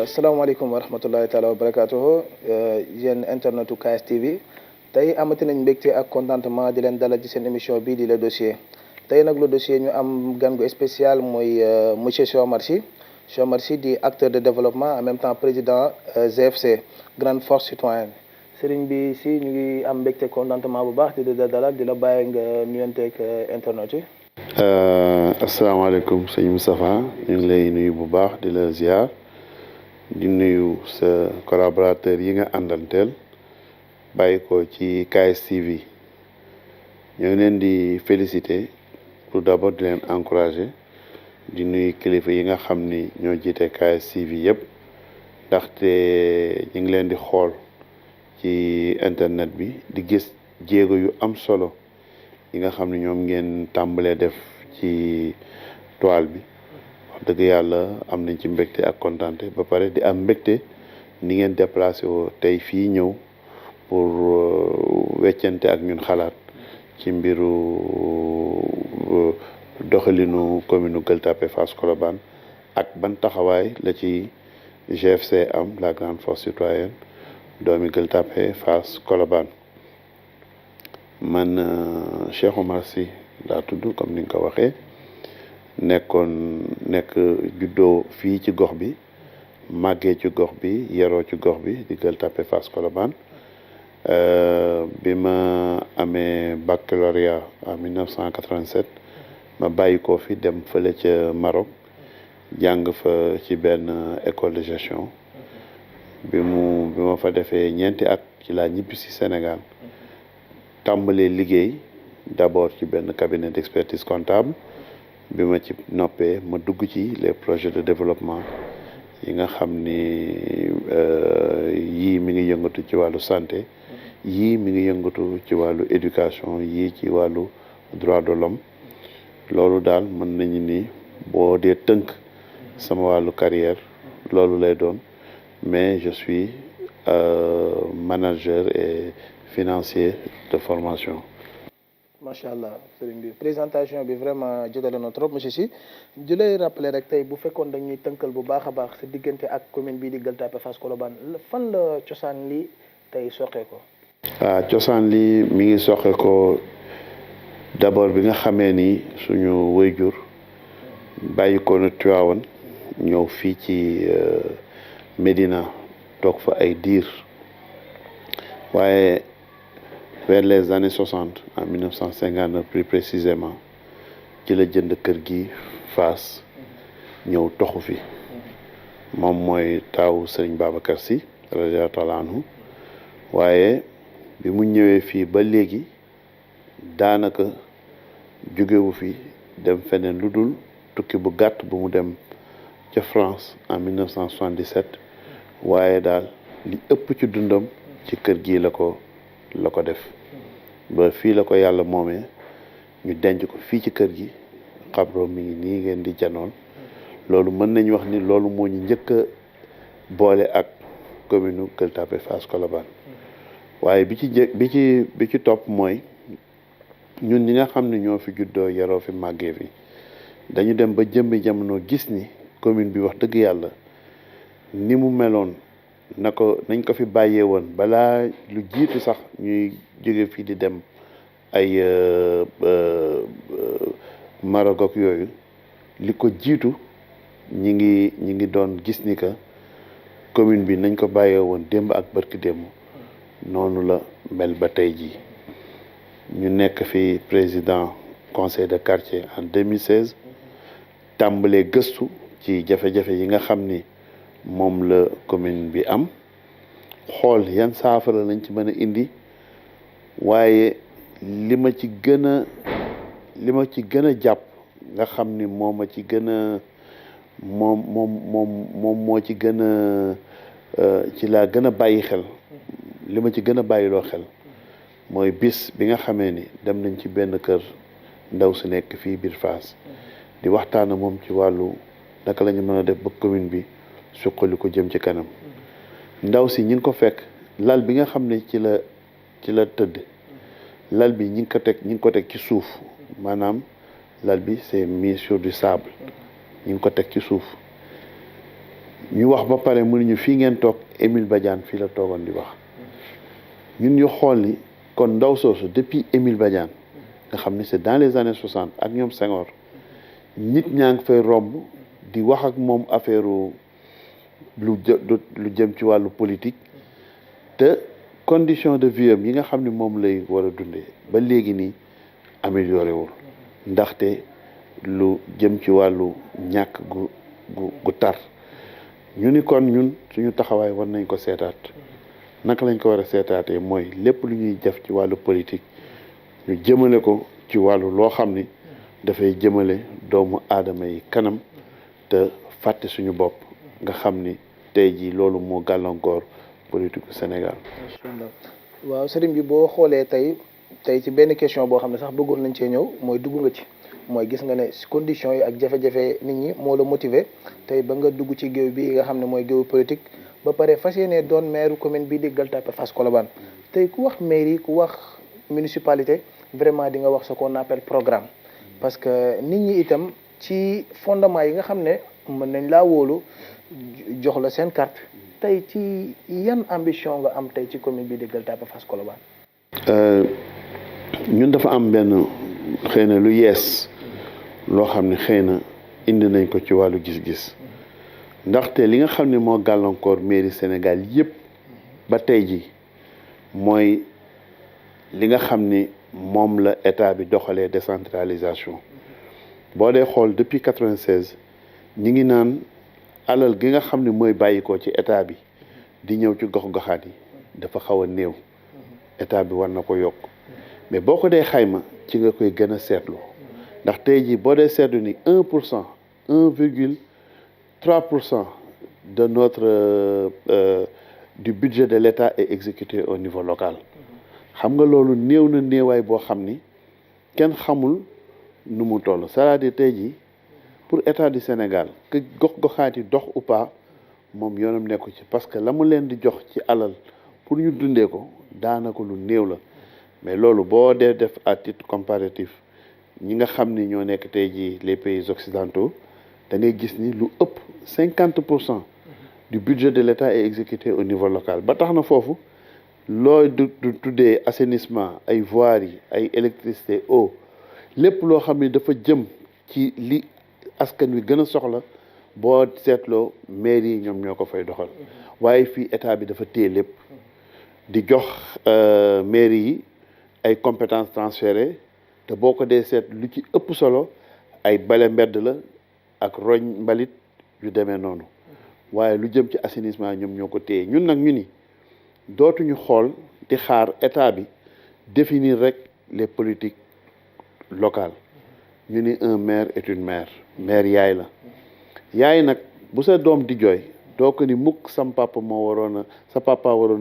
salaamaaleykum wa rahmatullahi taala wa barakaatuhu yéen internetu KSTV tey amati nañ mbégte ak contentement di leen dalal ci seen émission bii di le dossier tey nag le dossier ñu am gan gu spécial mooy monsieur Cheikh Omar Sy. Cheikh Omar Sy di acteur de développement en même temps président GFC Grande Force Citoyenne sëriñ bi si ñu ngi am mbégte contentement bu baax di la dalal di la bàyyi nga nuyonteeg internet yi. asalaamaaleykum sëñ Moustapha ñu ngi lay nuyu bu baax di la ziar di nuyu sa collaborateur yi nga àndanteel bàyyi ko ci KSTV ñoo ngi leen di féliciter tout d'abord di leen encourager di nuyu kilifa yi nga xam ni ñoo jiite KSTV yëpp ndaxte ñu ngi leen di xool ci internet bi di gis jéego yu am solo yi nga xam ne ñoom ngeen tàmbalee def ci toile bi wax dëgg yàlla am nañ ci mbégte ak kontaante ba pare di am mbégte ni ngeen déplacé woo tey fii ñëw pour weccante ak ñun xalaat ci mbiru doxalinu commune Gueule Tapée Fass Colobane ak ban taxawaay la ci GFC am la Grande Force Citoyenne doomi Gueule Tapée Fass Colobane man Cheikh Omar Sy laa tudd comme ni nga ko waxee nekk juddoo fii ci gox bi màggee ci gox bi yeroo ci gox bi di Gueule Tapée Fass Colobane bi ma amee baccalauréat en 1987 ma bàyyi ko fi dem fële ca Maroc jàng fa ci benn école de gestion bi ma fa defee ñeenti at ci laa ñibbi si Sénégal tàmbalee liggéey d'abord ci benn cabinet d'expertise comptable bi ma ci noppee ma dugg ci les projets de développement yi nga xam ni yii mi ngi yëngatu ci wàllu santé yii mi ngi yëngatu ci wàllu éducation yii ci wàllu droit de l'homme loolu daal mën nañu ni boo dee tënk sama wàllu carrière loolu lay doon mais je suis manager et financier de formation. macha allah sëriñ bi présentation bi vraiment jotale na trop monsieur Sy di lay rappeler rek tey bu fekkoon dañuy tënkal bu baax a baax sa diggante ak commune bii di Gueule Tapée Fass Colobane fan la cosaan li tey soqee ko. cosaan li mi ngi soqe ko d'abord bi nga xamee ni suñu waajur bàyyi ko na Tivaouane ñëw fii ci Médina toog fa ay diir waaye vers les années 60 en 1959 plus précisément ci la jënd kër gi Fass ñëw toxu fi moom mooy taawu Serigne Babacar Sy radiyallahu taala anhu waaye bi mu ñëwee fii ba léegi daanaka jógewu fi dem feneen lu dul tukki bu gàtt bu mu dem ca France en 1977 waaye daal li ëpp ci dundam ci kër gi la ko def ba fii la ko yàlla moomee ñu denc ko fii ci kër gi xabro mi ngi nii ngeen di janoon loolu mën nañu wax ni loolu moo ñu njëkk a boole ak commune Gueule Tapée Fass Colobane waaye bi ci topp mooy ñun ñi nga xam ne ñoo fi juddoo yaroo fi màggee fi dañu dem ba jëmbi jamono gis ni commune bi wax dëgg yàlla ni mu meloon nañ ko fi bàyyee woon balaa lu jiitu sax ñuy jóge fii di dem ay Maroc ak yooyu li ko jiitu ñi ngi doon gis ni que commune bi nañ ko bàyyee woon démb ak barki démb noonu la mel ba tey jii ñu nekk fi président conseil de quartier en 2016 tàmbalee gëstu ci jafe-jafe yi nga xam ni moom la commune bi am xool yan saafara lañ ci mën a indi waaye li ma ci gën a jàpp nga xam ni moo ma ci gën a moom moo ci gën a ci laa gën a bàyyi xel li ma ci gën a bàyyiloo xel mooy bis bi nga xamee ni dem nañ ci benn kër ndaw si nekk fii biir Fass di waxtaan ak moom ci wàllu naka la ñu mën a def ba commune bi suqali ko jëm ci kanam ndaw si ñi ngi ko fekk lal bi nga xam ne ci la tëdd lal bi ñi ngi ko teg ci suuf maanaam lal bi c'est mis sur du sable ñi ngi ko teg ci suuf ñu wax ba pare mënuñu fii ngeen toog Émile Badiane fii la toogoon di wax ñun ñu xool ni kon ndaw soosu depuis Émile Badiane nga xam ne c'est dans les années 60 ak ñoom Senghor nit ñaa ngi fay romb di wax ak moom affaire lu jëm ci wàllu politique te condition de vie am yi nga xam ne moom lay war a dundee ba léegi nii amélioré wul ndaxte lu jëm ci wàllu ñàkk gu tar ñu ni kon ñun suñu taxawaay war nañ ko seetaat naka lañ ko war a seetaatee mooy lépp lu ñuy def ci wàllu politique ñu jëmale ko ci wàllu loo xam ni dafay jëmale doomu aadama yi kanam te fàtte suñu bopp nga xam ni tey jii loolu moo gàllankoor politique du Sénégal. waaw sëriñ bi boo xoolee tey ci benn question boo xam ne sax bëggoon nañ cee ñëw mooy dugg nga ci mooy gis nga ne conditions yi ak jafe-jafe nit ñi moo la motiver tey ba nga dugg ci géew bi nga xam ne mooy géewu politique ba pare fas yéene doon maire commune bii di Gueule Tapée Fass Colobane tey ku wax mairie ku wax municipalité vraiment di nga wax ce qu'on appelle programme parce que nit ñi itam ci fondement yi nga xam ne mën nañ laa wóolu jox la seen carte tey ci yan ambition nga am tey ci commune bii di Gueule Tapée Fass Colobane. ñun dafa am benn xëy na lu yees loo xam ne xëy na indi nañ ko ci wàllu gis-gis ndaxte li nga xam ne moo gàllankoor mairie Sénégal yépp ba tey ji mooy li nga xam ni moom la état bi doxalee décentralisation boo dee xool depuis 96 ñi ngi naan alal gi nga xam ne mooy bàyyikoo ci état bi di ñëw ci gox-goxaat yi dafa xaw a néew état bi war na ko yokk mais boo ko dee xayma ci nga koy gën a seetlu ndax tey jii boo dee seetlu ni 1% 1,3% de notre du budget de l'État est exécuté au niveau local xam nga loolu néew na néewaay boo xam ni kenn xamul nu mu toll c'est-à-dire tey jii pour État du Sénégal que gox-goxaat yi dox ou pas moom yoonam nekku ci parce que la mu leen di jox ci alal pour ñu dundee ko daanaka lu néew la mais loolu boo dee def à titre comparatif ñi nga xam ni ñoo nekk tey jii les pays occidentaux da ngay gis ni lu ëpp 50% du budget de l'État est exécuté au niveau local ba tax na foofu looy du tuddee assainissement ay voiries ay électricité eau lépp loo xam ni dafa jëm ci li askan wi gën a soxla boo seetloo mairie yi ñoom ñoo ko fay doxal waaye fii état bi dafa téye lépp di jox mairie yi ay compétences transférées te boo ko dee seet lu ci ëpp solo ay bale mbedd la ak roñ mbalit yu demee noonu waaye lu jëm ci assainissement ñoom ñoo ko téye ñun nag ñu ni dootuñu xool di xaar état bi définir rek les politiques locales ñu ni un maire est une mère yaay la yaay nag bu sa doom di jooy doo ko ni mukk sa papa waroon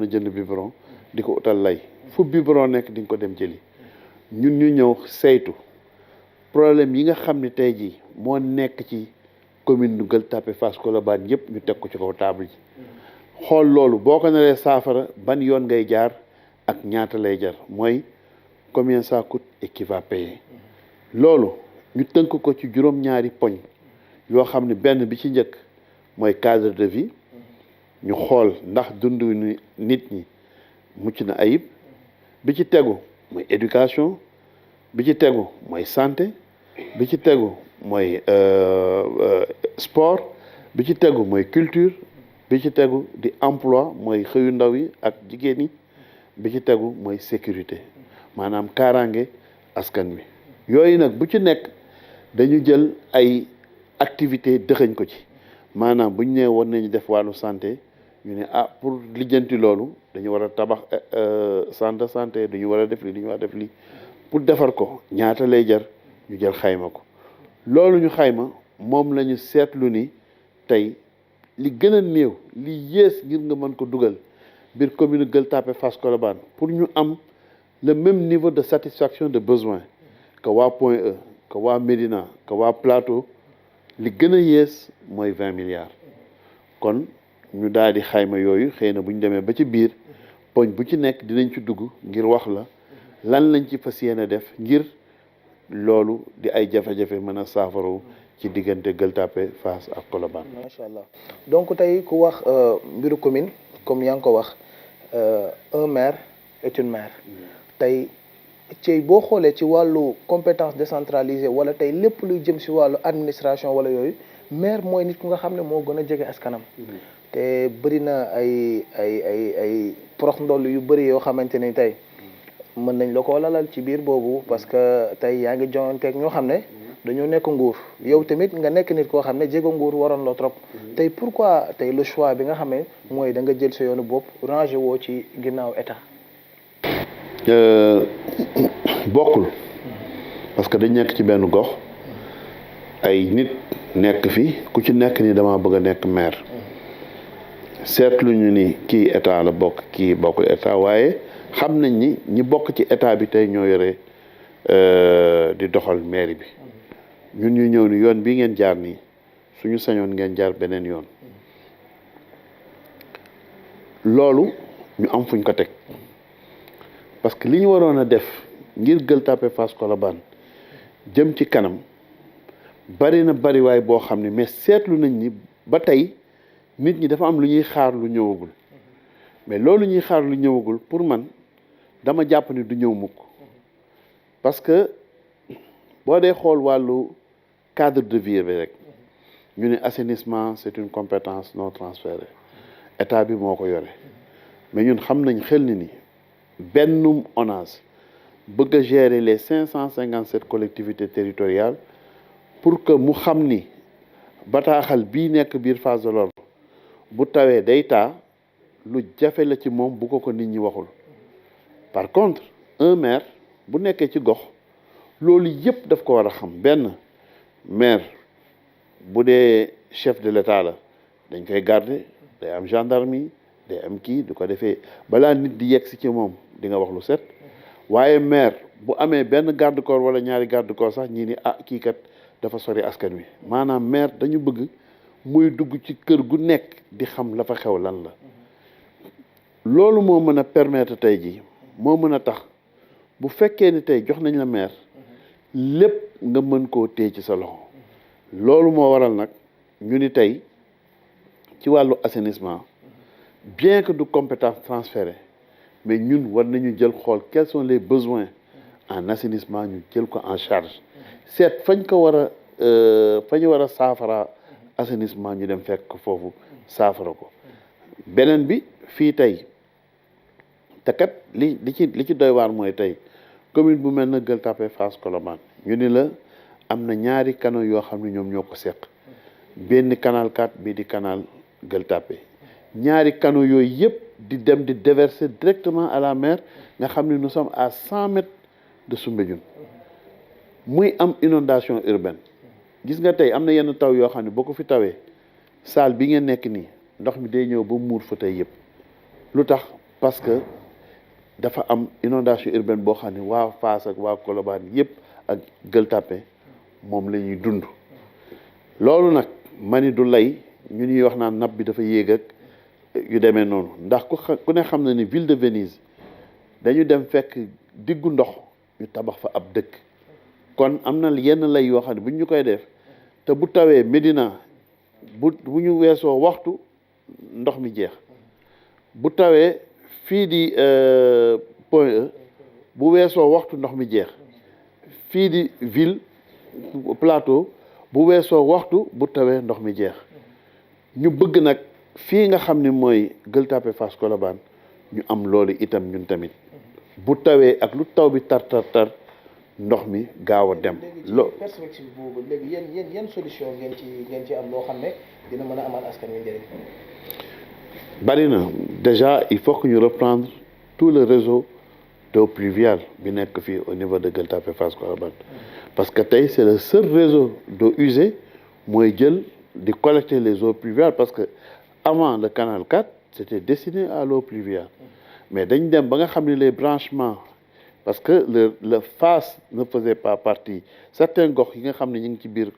a jënd biberon di ko utal lay fu biberon nekk di nga ko dem jëli ñun ñu ñëw saytu problème yi nga xam ne tey jii moo nekk ci commune nu Gueule Tapée Fass Colobane yëpp ñu teg ko ci kaw table ji xool loolu boo ko naree saafara ban yoon ngay jaar ak ñaata lay jar mooy combien ça coûte et qui va payer loolu ñu tënk ko ci juróom-ñaari poñ yoo xam ne benn bi ci njëkk mooy cadre de vie ñu xool ndax dund nit ñi mucc na ayib bi ci tegu mooy éducation bi ci tegu mooy santé bi ci tegu mooy sport bi ci tegu mooy culture bi ci tegu di emploi mooy xëyu ndaw yi ak jigéen ñi bi ci tegu mooy sécurité maanaam kaaraange askan wi yooyu nag bu ci nekk dañu jël ay activité dëxëñ ko ci maanaam bu ñu nee war nañu def wàllu santé ñu ne pour lijjanti loolu dañu war a tabax centre de santé dañu war a def li dañu war a def li pour defar ko ñaata lay jar ñu jël xayma ko loolu ñu xayma moom la ñu seetlu ni tey li gën a néew li yées ngir nga mën ko dugal biir commune Gueule Tapée Fass Colobane pour ñu am le même niveau de satisfaction de besoin que waa Point E que waa Médina que waa Plateau li gën a yées mooy 20 milliards kon ñu daal di xayma yooyu xëy na bu ñu demee ba ci biir poñ bu ci nekk dinañ ci dugg ngir wax la lan lañ ci fas yéene def ngir loolu di ay jafe-jafe mën a saafaru ci diggante Gueule Tapée Fass ak Colobane. macha allah donc tey ku wax mbiru commune comme yaa ngi ko wax un maire est une maire tey ci boo xoolee ci wàllu compétence décentralisée wala tey lépp luy jëm si wàllu administration wala yooyu maire mooy nit ku nga xam ne moo gën a jege askanam. te bëri na ay prox ndoll yu bëri yoo xamante ni tey mën nañ la ko lalal ci biir boobu parce que tey yaa ngi joŋanteeg ñoo xam ne dañoo nekk nguur yow tamit nga nekk nit koo xam ne jéego nguur waroon la trop tey pourquoi tey le choix bi nga xam ne mooy da nga jël sa yoonu bopp rangé woo ci ginnaaw état. bokkul parce que dañ nekk ci benn gox ay nit nekk fi ku ci nekk ni dama bëgg a nekk maire seetlu ñu ni kii état la bokk kii bokkul état waaye xam nañ ni ñi bokk ci état bi tey ñoo yore di doxal mairie bi ñun ñu ñëw ni yoon bi ngeen jaar nii suñu sañoon ngeen jaar beneen yoon loolu ñu am fuñ ko teg parce que li ñu waroon a def ngir Gueule Tapée Fass Colobane jëm ci kanam bari na bariwaay boo xam ne mais seetlu nañ ni ba tey nit ñi dafa am lu ñuy xaar lu ñëwagul mais loolu ñuy xaar lu ñëwagul pour man dama jàpp ni du ñëw mukk parce que boo dee xool wàllu cadre de vie bi rek ñu ne assainissement c'est une compétence non transférée état bi moo ko yore mais ñun xam nañ xel ni bennum ONAS bëgg a gérer les 557 collectivités territoriales pour que mu xam ni bataaxal bii nekk biir Fass Delorme bu tawee day taa lu jafe la ci moom bu ko nit ñi waxul par contre un maire bu nekkee ci gox loolu yëpp daf ko war a xam benn maire bu dee chef de l'État la dañ koy garder day am gendarmerie day am kii du ko defee balaa nit di yegg si ci moom di nga wax lu set waaye maire bu amee benn garde corps wala ñaari garde corps sax ñii ni kii kat dafa sori askan wi maanaam maire dañu bëgg muy dugg ci kër gu nekk di xam la fa xew lan la loolu moo mën a permettre tey ji moo mën a tax bu fekkee ni tey jox nañ la maire lépp nga mën koo téye ci sa loxo loolu moo waral nag ñu ni tey ci wàllu assainissement bien que du compétence transférée mais ñun war nañu jël xool quels sont les besoins en assainissement ñu jël ko en charge seet fañ ko war a fa ñu war a saafara assainissement ñu dem fekk ko foofu saafara ko beneen bi fii tey te kat li ci doy waar mooy tey commune bu mel na Gueule Tapée Fass Colobane ñu ni la am na ñaari canaux yoo xam ne ñoom ñoo ko seq benn canal 4 bii di canal Gueule Tapée ñaari canaux yooyu yëpp di dem di déverser directement à la mer nga xam ne nous sommes à 100 mètres de Soumbédioune muy am inondation urbaine gis nga tey am na yenn taw yoo xam ne boo ko fi tawee salle bi ngeen nekk nii ndox mi day ñëw ba muur fa tey yëpp lu tax parce que dafa am inondation urbaine boo xam ne waa Fass ak waa Colobane yëpp ak Gueule Tapée moom la ñuy dund loolu nag mani du lay ñu ñuy wax naan nappe bi dafa yéeg ak yu demee noonu ndax ku ne xam na ni ville de Venise dañu dem fekk diggu ndox ñu tabax fa ab dëkk kon am na yenn lay yoo xam ne bu ñu koy def te bu tawee Médina bu ñu weesoo waxtu ndox mi jeex bu tawee fii di Point E bu weesoo waxtu ndox mi jeex fii di ville plateau bu weesoo waxtu bu tawee ndox mi jeex ñu bëgg nag fii nga xam ne mooy Gueule Tapée Fass Colobane ñu am loolu itam ñun tamit bu tawee ak lu taw bi tar ndox mi gaaw a dem. léegi ci perspective boobu léegi yéen solution ngeen ci am loo xam ne dina mën a amal askan wi njëriñ. bari na déjà il faut que ñu reprendre tout le réseau d'eau pluviale bi nekk fii au niveau de Gueule Tapée Fass Colobane parce que tey c'est le seul réseau d'eau usée mooy jël di collecter les eaux pluviales parce que avant le canal 4 c'était destiné à l'eau pluviale mais dañ dem ba nga xam ne les branchements parce que le Fass ne faisait pas partie certains gox yi nga xam ne ñu ngi ci biir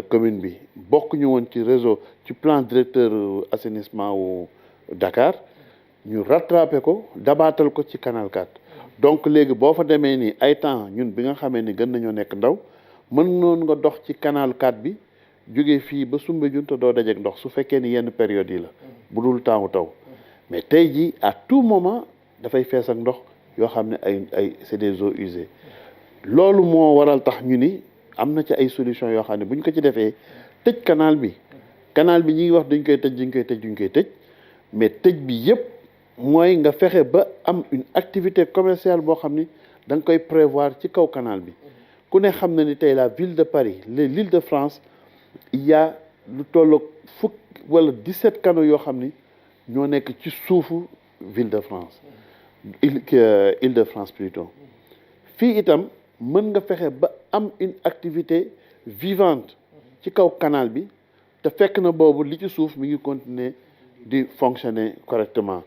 commune bi bokk ñu woon ci réseau ci plan directeur assainissement wu Dakar ñu rattrapé ko dabaatal ko ci canal 4 donc léegi boo fa demee nii ay temps ñun bi nga xamee ni gën nañoo nekk ndaw mën noon nga dox ci canal 4 bi jógee fii ba Soumbédioune te doo dajeek ndox su fekkee ni yenn période yi la bu dul temps taw mais tey jii à tout moment dafay fees ak ndox yoo xam ne ay c'est des eaux usées loolu moo waral tax ñu ni am na ci ay solution yoo xam ne bu ñu ko ci defee tëj canal bi ñi ngi wax duñ koy tëj mais tëj bi yépp mooy nga fexe ba am une activité commerciale boo xam ni da nga koy prévoir ci kaw canal bi ku ne xam na ni tey la ville de Paris l'île de France il y a lu tolloog fukk wala 17 canaux yoo xam ni ñoo nekk ci suufu ville de France île de France plutôt fii itam mën nga fexe ba am une activité vivante ci kaw canal bi te fekk na boobu li ci suuf mi ngi continuer di fonctionner correctement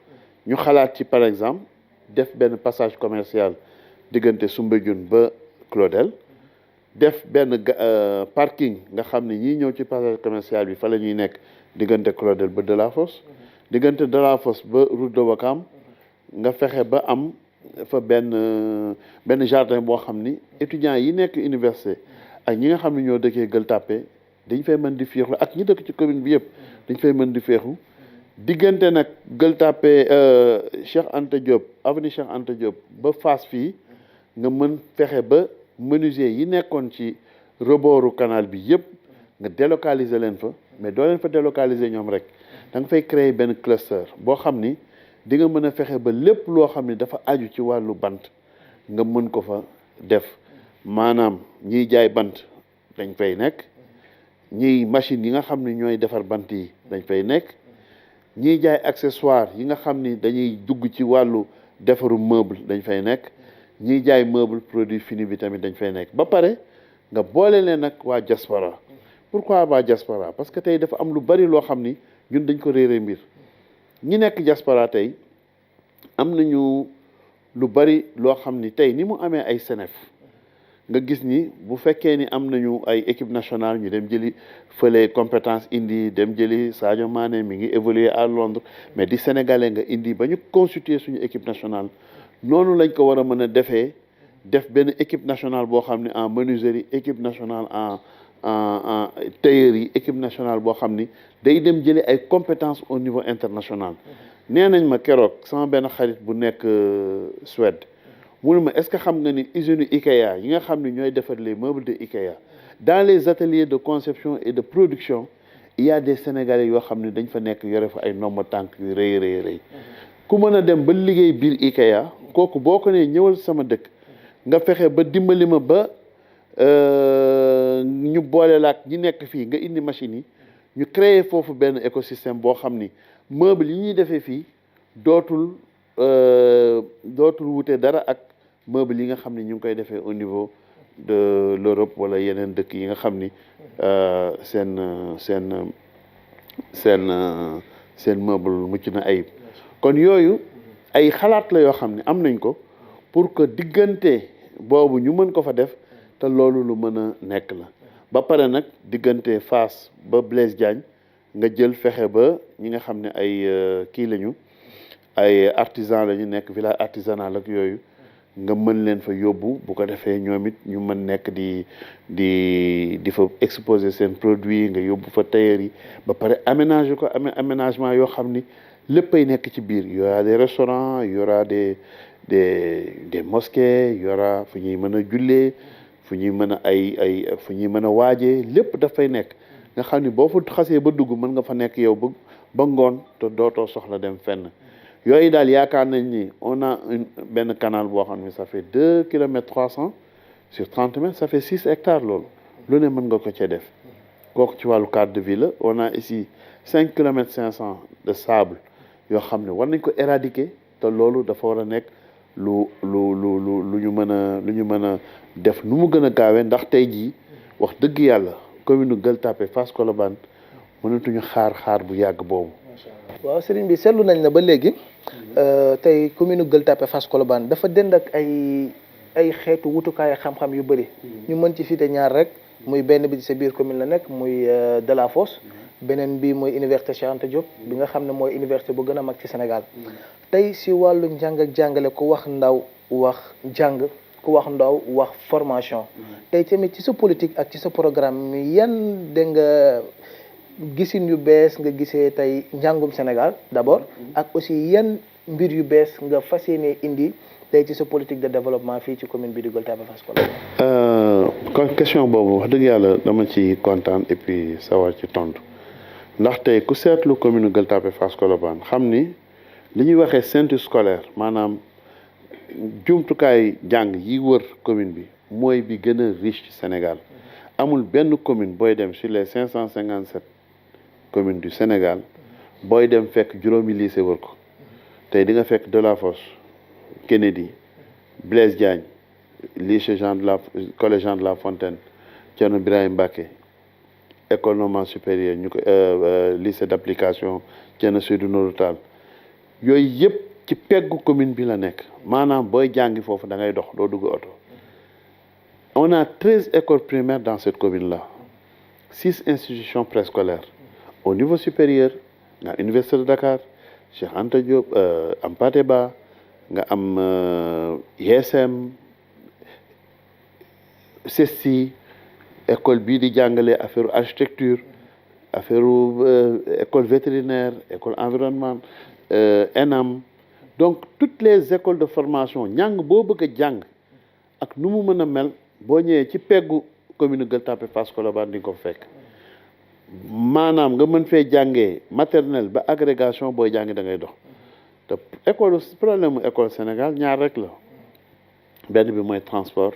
ñu xalaat ci par exemple def benn passage commercial diggante Soumbédioune ba Claudel def benn parking nga xam ne ñii ñëw ci passage commercial bi fa la ñuy nekk diggante Claudel ba Delafosse diggante Delafosse ba route de Ouakam nga fexe ba am fa benn jardin boo xam ni étudiants yi nekk université ak ñi nga xam ne ñoo dëkkee Gueule Tapée dañ fay mën di féexlu ak ñi dëkk ci commune bi yëpp dañ fay mën di féexlu diggante nag Gueule Tapée Cheikh Anta Diop avenue Cheikh Anta Diop ba Fass fii nga mën fexe ba menuisier yi nekkoon ci rebooru canal bi yëpp nga délocaliser leen fa mais doo leen fa délocaliser ñoom rek da nga fay créer benn cluster boo xam ni di nga mën a fexe ba lépp loo xam ni dafa aju ci wàllu bant nga mën ko fa def maanaam ñiy jaay bant dañ fay nekk ñiy machine yi nga xam ni ñooy defar bant yi dañ fay nekk ñiy jaay accessoire yi nga xam ni dañuy dugg ci wàllu defaru meuble dañ fay nekk ñiy jaay meuble produit fini bi tamit dañ fay nekk ba pare nga boole leen nag waa diaspora pourquoi waa diaspora parce que tey dafa am lu bari loo xam ni ñun dañ ko réere mbir ñi nekk diaspora tey am nañu lu bari loo xam ni tey ni mu amee ay Senef nga gis ni bu fekkee ni am nañu ay équipe nationale ñu dem jëli fële compétence indi dem jëli Sadio Mané mi ngi évoluer à Londres mais di sénégalais nga indi ba ñu constituer suñu équipe nationale noonu lañ ko war a mën a defee def benn équipe nationale boo xam ne en menuiserie équipe nationale en taillerie équipe nationale boo xam ni day dem jëli ay compétences au niveau international nee nañ ma keroog sama benn xarit bu nekk Suède mu ne ma est-ce que xam nga ni usine IKEA yi nga xam ne ñooy defar les meubles de IKEA dans les ateliers de conception et de production il y a des Sénégalais yoo xam ne dañ fa nekk yore fa ay nombre tànk yu rëy ku mën a dem ba liggéey biir IKEA kooku boo ko nee ñëwal sama dëkk nga fexe ba dimbali ma ba ñu boole laak ñi nekk fii nga indi machine yi ñu créer foofu benn écosystème boo xam ni meuble yi ñuy defee fii dootul wute dara ak meuble yi nga xam ni ñu ngi koy defee au niveau de l'Europe wala yeneen dëkk yi nga xam ni seen meuble mucc na ayib kon yooyu ay xalaat la yoo xam ne am nañ ko pour que diggante boobu ñu mën ko fa def te loolu lu mën a nekk la ba pare nag diggante Fass ba Blaise Diagne nga jël fexe ba ñi nga xam ne ay kii lañu ay artisan la ñu nekk village artisanal ak yooyu nga mën leen fa yóbbu bu ko defee ñoom it ñu mën nekk di fa exposer seen produit nga yóbbu fa tailleur yi ba pare aménager ko aménagement yoo xam ni léppay nekk ci biir y aura des restaurants y aura des mosquées y aura fu ñuy mën a jullee fu ñuy mën a fu ñuy mën a waajee lépp dafay nekk nga xam ni boo fa xasee ba dugg mën nga fa nekk yow ba ngoon te dootoo soxla dem fenn yooyu daal yaakaar nañ ni on a benn canal boo xam ne ça fait 2,3 km sur 30 mètres ça fait 6 hectares loolu lu ne mën nga ko cee def kooku ci wàllu cadre de vie la on a ici 5,5 km de sable yoo xam ne war nañ ko éradiquer te loolu dafa war a nekk lu ñu mën a def nu mu gën a gaawee ndax tey jii wax dëgg yàlla commune Gueule Tapée Fass Colobane mënatuñu xaar bu yàgg boobu. waaw sëriñ bi seetlu nañ la ba léegi tey commune Gueule Tapée Fass Colobane dafa dend ak ay xeetu wutukaayu xam-xam yu bëri ñu mën ci citer ñaar rek muy benn bi ci sa biir commune la nekk muy Delafosse beneen bi mooy université Cheikh Anta Diop bi nga xam ne mooy université bu gën a mag ci Sénégal tey si wàllu njàng ak jàngale ko wax ndaw wax jàng ku wax ndaw wax formation tey tamit ci sa politique ak ci sa programme mi yan da nga gisin yu bees nga gisee tey njàngum Sénégal d'abord ak aussi yan mbir yu bees nga fas yéene indi tey ci sa politique de développement fii ci commune bi di Gueule Tapée Fass Colobane. kon question boobu wax dëgg yàlla dama ci kontaan et puis sawar ci tontu ndax tey ku seetlu commune Gueule Tapée Fass Colobane xam ni li ñuy waxee ceinture scolaire maanaam jumtukaay jàng yi wër commune bi mooy bi gën a riche ci Sénégal amul benn commune booy dem sur les 557 communes du Sénégal booy dem fekk juróomi lycée wër ko tey di nga fekk Delafosse Kennedy Blaise Diagne lycée collège Jean de La Fontaine Thierno Birahim Mbacké école normale supérieure ñu ko lycée d'application Thierno Seydou Nourou Tall yooyu yëpp ci peggu commune bi la nekk maanaam booy jàngi foofu da ngay dox doo dugg oto on a 13 écoles primaires dans cette commune là 6 institutions préscolaires au niveau supérieur nga am Université de Dakar Cheikh Anta Diop am Pathé Ba nga am ISM CESTI école bii di jàngale affaire architecture affaire école vétérinaire école environnement ENAM donc toutes les écoles de formation njàng boo bëgg a jàng ak nu mu mën a mel boo ñëwee ci peggu commune Gueule Tapée Fass Colobane di nga ko fekk maanaam nga mën fee jàngee maternelle ba agrégation booy jàngi da ngay dox te école problème mu école Sénégal ñaar rek la benn bi mooy transport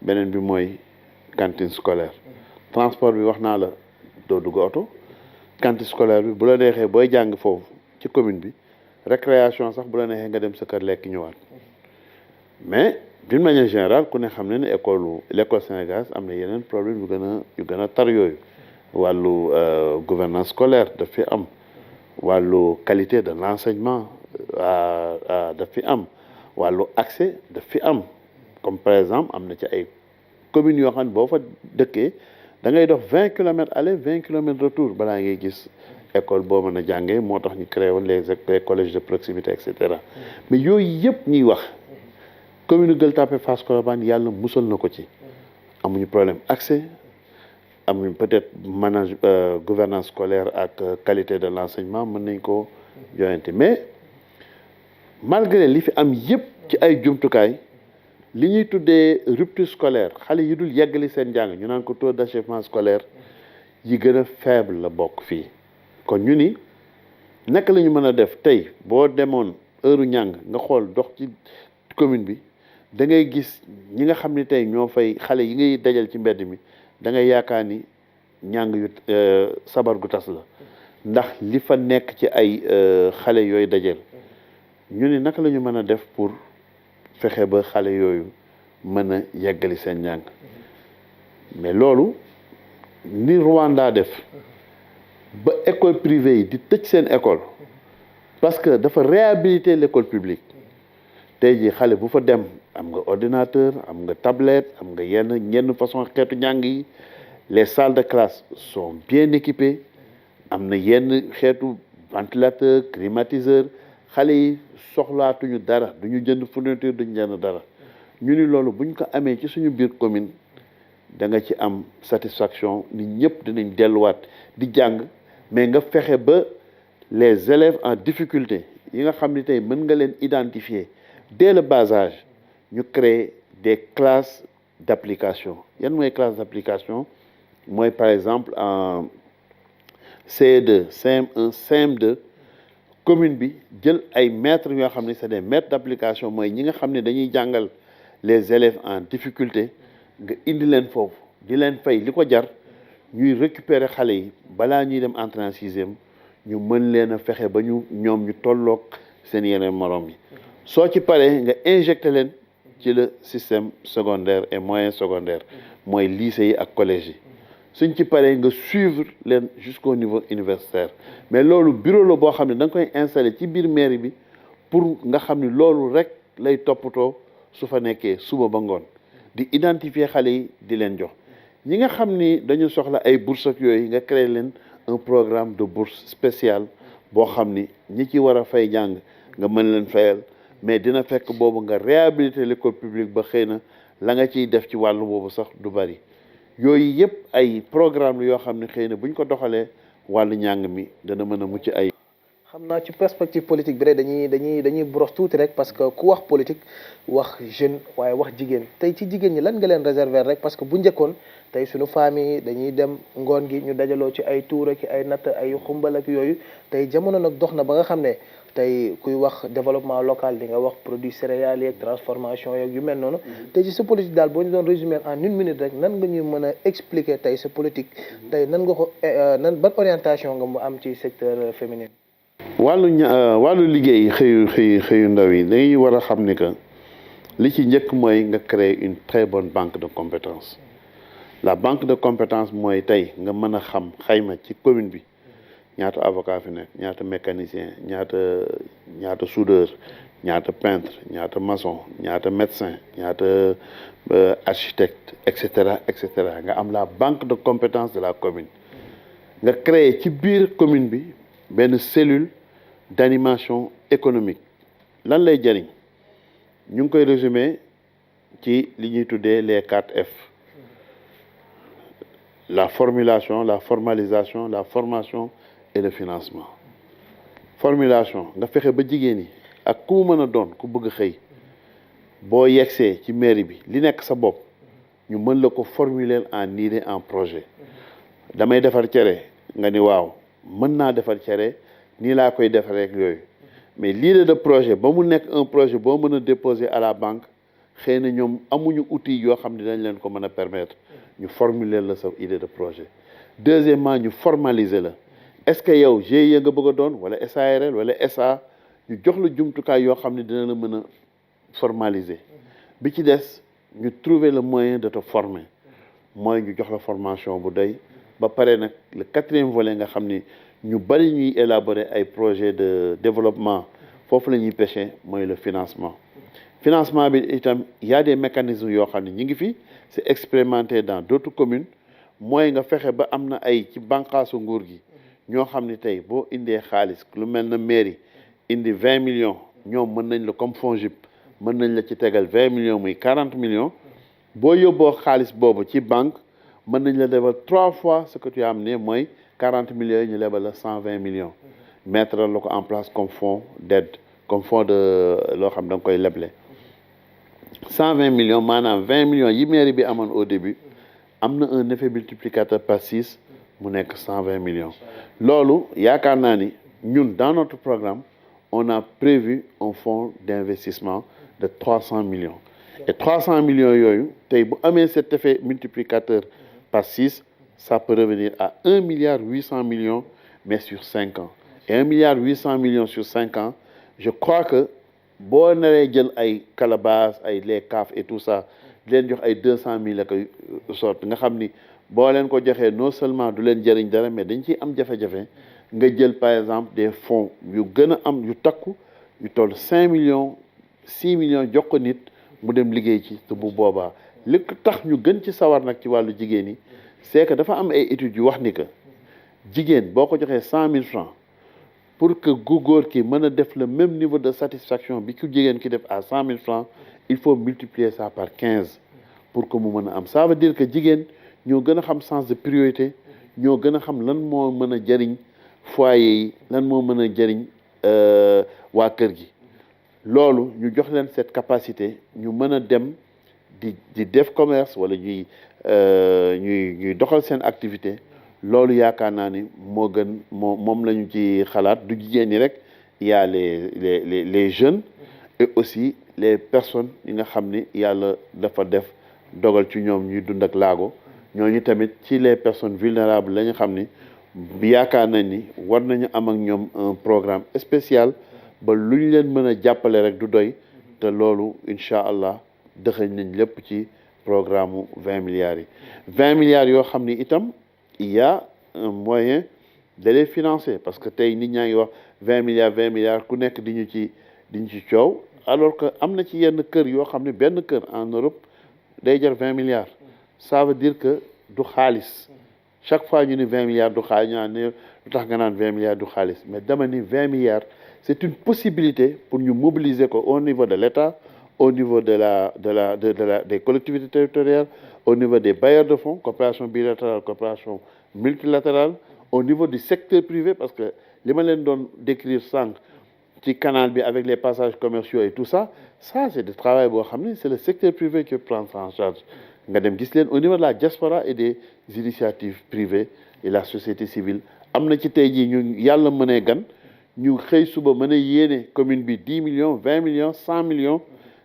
beneen bi mooy cantine scolaire transport bi wax naa la doo dugg oto cantine scolaire bi bu la neexee booy jàng foofu ci commune bi récréation sax bu la neexee nga dem sa kër lekk ñëwaat mais d'une manière générale ku ne xam ne ne l'école sénégalaise am na yeneen problème yu gën a tar yooyu wàllu gouvernance scolaire daf fi am wàllu qualité de l'enseignement daf fi am wàllu accès daf fi am comme par exemple am na ci ay communes yoo xam ne boo fa dëkkee da ngay dox 20 kilomètres aller 20 kilomètres retour balaa ngay gis école boo mën a jàngee moo tax ñu créé woon les collèges de proximité et cetera mais yooyu yëpp ñuy wax commune Gueule Tapée Fass Colobane yàlla musal na ko ci amuñu problème accès amuñu peut-être gouvernance scolaire ak qualité de l'enseignement mën nañ ko joyante mais malgré li fi am yëpp ci ay jumtukaay li ñuy tuddee rupture scolaire xale yi dul yeggali seen njàng ñu naan ko taux d'achèvement scolaire yi gën a faible la bokk fii kon ñu ni naka la ñu mën a def tey boo demoon heure njàng nga xool dox ci commune bi da ngay gis ñi nga xam ni tey ñoo fay xale yi ngay dajal ci mbedd mi da ngay yaakaar ni njàng yu sabar gu tas la ndax li fa nekk ci ay xale yooyu dajal ñu ni naka la ñu mën a def pour fexe ba xale yooyu mën a yeggali seen njàng mais loolu ni Rwanda def ba école privée yi di tëj seen école parce que dafa réhabiliter l'école publique tey jii xale bu fa dem am nga ordinateur am nga tablette am nga yenn façon xeetu njàng yi les salles de classe sont bien équipées am na yenn xeetu ventilateur climatiseur xale yi soxlaatuñu dara duñu jënd fourniture duñu jënd dara ñu ni loolu buñ ko amee ci suñu biir commune da nga ci am satisfaction nit ñëpp dinañ delluwaat di jàng mais nga fexe ba les élèves en difficulté yi nga xam ni tey mën nga leen identifier dès le bas âge ñu créer des classes d'application yan mooy classe d'application mooy par exemple en CE2 CM1 CM2 commune bi jël ay maîtres yoo xam ne c'est des maîtres d'application mooy ñi nga xam ne dañuy jàngal les élèves en difficulté nga indi leen foofu di leen fay li ko jar ñuy récupérer xale yi balaa ñuy dem entrée en sixième ñu mën leen a fexe ba ñoom ñu tolloog seen yeneen morom yi soo ci paree nga injecté leen ci le système secondaire et moyen secondaire mooy lycée yi ak collège yi suñ ci paree nga suivre leen jusqu'au niveau universitaire mais loolu bureau la boo xam ne da nga koy installer ci biir mairie bi pour nga xam ni loolu rek lay toppatoo su fa nekkee suba ba ngoon di identifier xale yi di leen jox ñi nga xam ni dañu soxla ay bourses ak yooyu nga créer leen un programme de bourse spéciale boo xam ni ñi ci war a fay jàng nga mën leen fayal mais dina fekk boobu nga réhabiliter l'école publique ba xëy na la nga ciy def ci wàllu boobu sax du bari yooyu yëpp ay programme yoo xam ne xëy na buñ ko doxalee wàllu njàng mi dana mën a mucc ay. xam naa ci perspective politique bi rek dañuy brosse tuuti rek parce que ku wax politique wax jeune waaye wax jigéen tey ci jigéen ñi lan nga leen réserver rek parce que bu njëkkoon tey suñu famille dañuy dem ngoon gi ñu dajaloo ci ay tuur ak ay natt ay xumbal ak yooyu tey jamono nag dox na ba nga xam ne tey kuy wax développement local di nga wax produits céréaliers ak transformation yeeg yu mel noonu tey ci sa politique daal boo ñu doon résumer en 1 minute rek nan nga ñuy mën a expliquer tey sa politique tey nan nga ko ban orientation nga mu am ci secteur féminin. wàllu liggéey xëyu ndaw yi dañuy war a xam ni que li ci njëkk mooy nga créer une très bonne banque de compétences la banque de compétences mooy tey nga mën a xam xayma ci commune bi ñaata avocat fi nekk ñaata mécanicien ñaata soudeur ñaata peintre ñaata maçon ñaata médecin ñaata architecte et cetera nga am la banque de compétences de la commune nga créer ci biir commune bi benn cellule d'animation économique lan lay jëriñ ñu ngi koy résumer ci li ñuy tuddee les 4 F la formulation la formalisation la formation et le financement formulation nga fexe ba jigéen ñi ak ku mu mën a doon ku bëgg xëy boo yegsee ci mairie bi li nekk sa bopp ñu mën la ko formuler en idée en projet damay defar cere nga ni waaw mën naa defar cere nii laa koy defaree ak yooyu mais l'idée de projet ba mu nekk un projet boo mën a déposer à la banque xëy na ñoom amuñu outil yoo xam ne dañ leen ko mën a permettre ñu formuler la sa idée de projet deuxièmement ñu formaliser la est-ce que yow GIE nga bëgg a doon wala SARL wala SA ñu jox la jumtukaay yoo xam ne dina la mën a formaliser bi ci des ñu trouver le moyen de te former mooy ñu jox la formation bu doy ba pare nag le 4e volet nga xam ni ñu bari ñuy élaborer ay projet de développement foofu la ñuy pêcher mooy le financement bi itam y a des mécanismes yoo xam ne ñi ngi fi c'est expérimenté dans d'autres communes mooy nga fexe ba am na ay ci bànqaasu nguur gi ñoo xam ne tey boo indee xaalis lu mel na mairie indi 20 millions ñoom mën nañ la comme FONGIP mën nañ la ci tegal 20 millions muy 40 millions boo yóbboo xaalis boobu ci banque mën nañ la lebal 3 fois ce que tu as amené mooy 40 millions yi ñu lebal la 120 millions mettre la ko en place comme fonds d'aide comme fonds de loo xam da nga koy leble 120 millions maanaam 20 millions yi mairie bi amoon au début am na un effet multiplicateur par 6 mu nekk 120 millions loolu yaakaar naa ni ñun dans notre programme on a prévu un fonds d'investissement de 300 millions et 300 millions yooyu tey bu amee cet effet multiplicateur par 6 ça peut revenir à 1 milliard 800 millions mais sur 5 ans et 1 milliard 800 millions sur 5 ans je crois que boo naree jël ay calebasses ay les CAF et tout ça di leen jox ay 200 000 la koy sorte nga xam ni boo leen ko joxee non seulement du leen jëriñ dara mais dañ ciy am jafe-jafe nga jël par exemple des fonds yu gën a am yu takku yu toll 5 millions 6 millions jox ko nit mu dem liggéey ci te bu boobaa li ko tax ñu gën ci sawar nag ci wàllu jigéen yi c'est que dafa am ay études yu wax ni que jigéen boo ko joxee 100 000 francs pour que góor ki mën a def le même niveau de satisfaction bi ku jigéen ki def à 100 000 francs il faut multiplier ça par 15 pour que mu mën a am ça veut dire que jigéen ñoo gën a xam sens de priorité ñoo gën a xam lan moo mën a jëriñ foyer yi lan moo mën a jëriñ waa kër gi loolu ñu jox leen cette capacité ñu mën a dem di def commerce wala ñuy doxal seen activité loolu yaakaar naa ni moo gën moom la ñu ci xalaat du jigéen ñi rek il y a les jeunes et aussi les personnes yi nga xam ni yàlla dafa def dogal ci ñoom ñuy dund ak laago ñooñu tamit ci les personnes vulnérables la ñu xam ni yaakaar nañ ni war nañu am ak ñoom un programme spécial ba lu ñu leen mën a jàppale rek du doy te loolu incha allah dëxëñ nañ lépp ci programme mu 20 milliards yi 20 milliards yoo xam ni itam il y a un moyen de les financer parce que tey nit ñaa ngi wax 20 milliards ku nekk di ñu ci coow alors que am na ci yenn kër yoo xam ne benn kër en Europe day jar 20 milliards ça veut dire que du xaalis chaque fois ñu ni 20 milliards du xaalis ñu naan ne lu tax nga naan 20 milliards du xaalis mais dama ni 20 milliards c'est une possibilité pour ñu mobiliser ko au niveau de l'État, au niveau des collectivités territoriales, au niveau des bailleurs de fonds, coopération bilatérale, coopération multilatérale, au niveau du secteur privé, parce que les ma leen doon décrire sànq ci canal bi avec les passages commerciaux et tout ça, c'est du travail boo xam ne c'est le secteur privé qui prend ça en charge. nga dem gis leen au niveau de la diaspora et des initiatives privées et la société civile am na ci tey jii ñu yàlla mënee gan ñu xëy suba mën a yéene commune bi 10 millions 20 millions 100 millions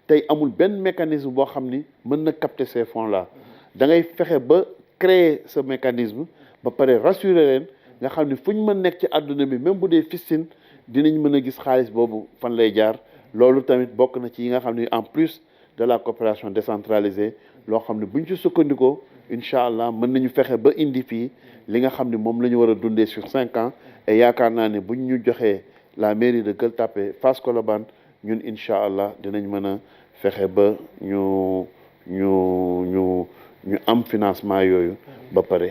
tey amul benn mécanisme boo xam ni mën na capter ces fonds là da ngay fexe ba créer ce mécanisme ba pare rassurer leen nga xam ni fu ñu mën nekk ci àdduna bi même bu dee fistine dinañ mën a gis xaalis boobu fan lay jaar loolu tamit bokk na ci yi nga xam ni en plus de la coopération décentralisée loo xam ne buñ ci sukkandikoo incha allah mën nañu fexe ba indi fii li nga xam ne moom la ñu war a dundee sur 5 ans et yaakaar naa ne buñ ñu joxee la mairie de Gueule Tapée Fass Colobane ñun incha allah dinañ mën a fexe ba ñu am financement yooyu ba pare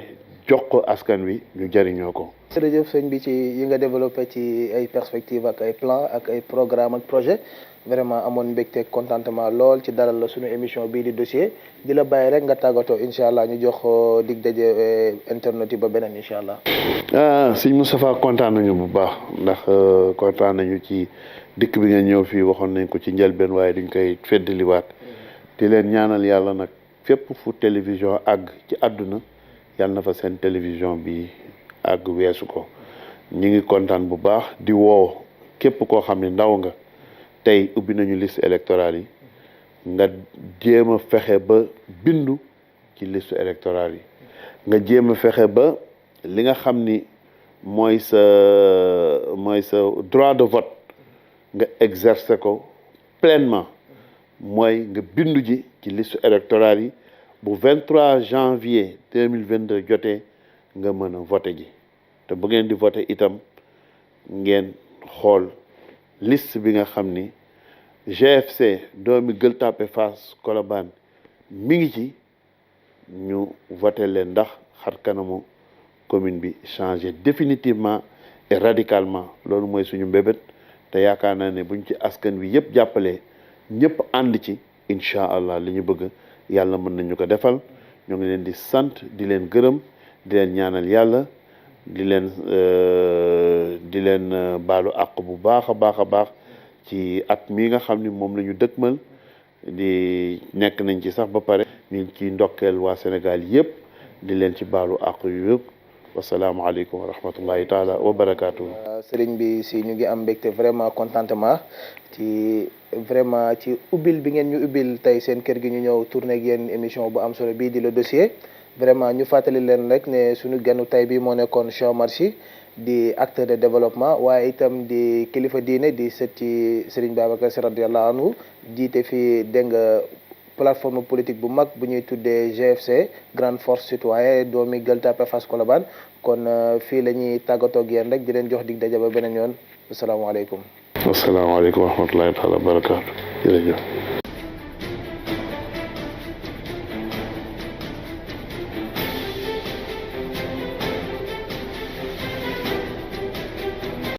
jox ko askan wi ñu jëriñoo ko. jërëjëf sëñ bi ci yi nga développé ci ay perspectives ak ay plans ak ay programme ak projet vraiment amoon mbégte contentement lool ci dalal la suñu émission bii di dossier di la bàyyi rek nga tàggatoo incha allah ñu jox dig daje internet yi ba beneen incha allah. sëñ Moustapha kontaan nañu bu baax ndax kontaan nañu ci dikk bi nga ñëw fii waxoon nañ ko ci njëlbeen waaye duñ koy feddaliwaat di leen ñaanal yàlla nag fépp fu télévision àgg ci àdduna yàlla na fa seen télévision bi àgg weesu ko ñu ngi kontaan bu baax di woo képp koo xam ne ndaw nga tey ubbi nañu liste électorale yi nga jéem a fexe ba bindu ci liste électorale yi nga jéem a fexe ba li nga xam ni mooy sa droit de vote nga exercer ko pleinement mooy nga bindu ji ci liste électorale yi bu 23 janvier 2022 jotee nga mën a voté ji te bu ngeen di voté itam ngeen xool liste bi nga xam ni GFC doomi Gueule Tapée Fass Colobane mi ngi ci ñu voté leen ndax xar kanamu commune bi changé définitivement et radicalement loolu mooy suñu mbébét te yaakaar naa ne buñ ci askan wi yëpp jàppalee ñëpp ànd ci incha allah li ñu bëgg yàlla mën nañu ko defal ñoo ngi leen di sant di leen gërëm di leen ñaanal yàlla di leen baalu àq bu baax a baax ci at mi nga xam ni moom la ñu dëkkmal di nekk nañ ci sax ba pare ñu ngi ci ndokkeel waa Sénégal yëpp di leen ci baalu àq yu yëpp wasalaamaaleykum wa rahmatullahi taala wa barakaatu. sëriñ bi si ñu ngi am mbégte vraiment contentement ci vraiment ci ubbil bi ngeen ñu ubbil tey seen kër gi ñu ñëw tourné ak yéen émission bu am solo bii di le dossier vraiment ñu fàttali leen rek ne suñu ganu tey bi moo nekkoon Cheikh Omar Sy di acteur de développement waaye itam di kilifa diine di sët ci Serigne Babacar Sy radiyallahu anhu jiite fii dégg nga plateforme politique bu mag bu ñuy tuddee GFC Grande Force Citoyenne doomi Gueule Tapée Fass Colobane kon fii la ñuy tàggatoo ak yéen rek di leen jox dig daje ba beneen yoon asalaamaaleykum. asalaamaaleykum wa rahmatullahi taala wa barakaatu jërëjëf.